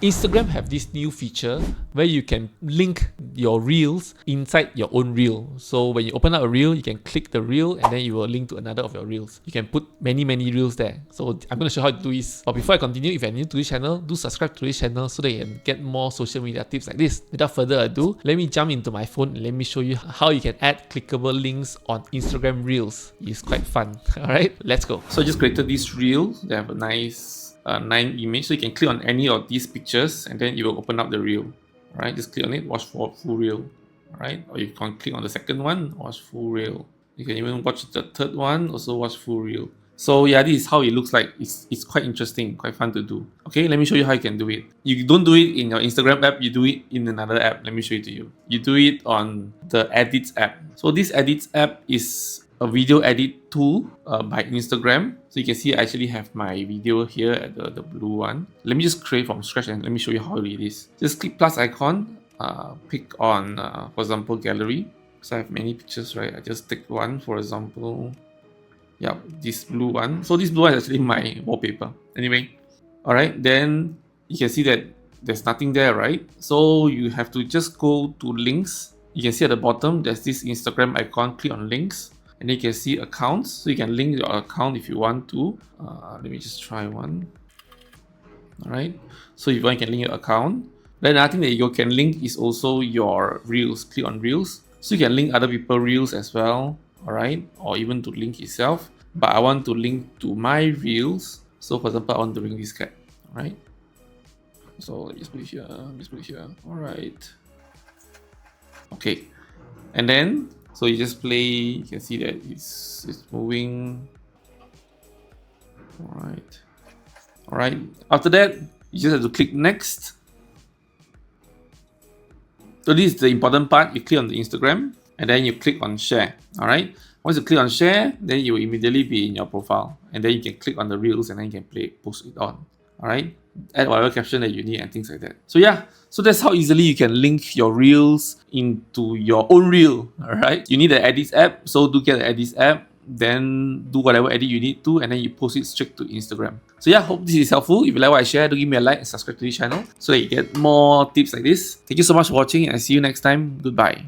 Instagram have this new feature where you can link your reels inside your own reel. So when you open up a reel, you can click the reel and then you will link to another of your reels. You can put many reels there. So I'm going to show how to do this. But before I continue, if you're new to this channel, do subscribe to this channel so that you can get more social media tips like this. Without further ado, let me jump into my phone and let me show you how you can add clickable links on Instagram reels. It's quite fun. Alright, let's go. So I just created this reel. They have a nice 9 image, so you can click on any of these pictures and then it will open up the reel. Alright, just click on it, watch for full reel. Alright, or you can click on the second one, watch full reel. You can even watch the third one, also watch full reel. So yeah, this is how it looks like. It's quite interesting, quite fun to do. Okay, let me show you how you can do it. You don't do it in your Instagram app, you do it in another app. Let me show it to you. You do it on the Edits app. So this Edits app is a video edit tool by Instagram. So you can see I actually have my video here at the blue one. Let me just create from scratch and let me show you how it is. Just click plus icon, pick on, for example, gallery. So I have many pictures, right? I just take one, for example. Yeah, this blue one. So this blue one is actually my wallpaper. Anyway, all right, then you can see that there's nothing there, right? So you have to just go to links. You can see at the bottom, there's this Instagram icon. Click on links. And then you can see accounts, so you can link your account if you want to. Let me just try one. Alright, so if you want, you can link your account. Then another thing that you can link is also your reels. Click on reels, so you can link other people's reels as well. Alright, or even to link itself. But I want to link to my reels. So for example, I want to link this cat. Alright, so let me just put it here. Just put it here. Alright. Okay, and then so you just play, you can see that it's moving. Alright. After that, you just have to click next. So this is the important part. You click on the Instagram and then you click on share. Alright. Once you click on share, then you will immediately be in your profile. And then you can click on the reels and then you can post it on. Alright. Add whatever caption that you need and things like that. So yeah, so that's how easily you can link your reels into your own reel. Alright, you need the Edits app, so do get the Edits app, then do whatever edit you need to, and then you post it straight to Instagram. So yeah, hope this is helpful. If you like what I share, do give me a like and subscribe to this channel so that you get more tips like this. Thank you so much for watching and see you next time. Goodbye.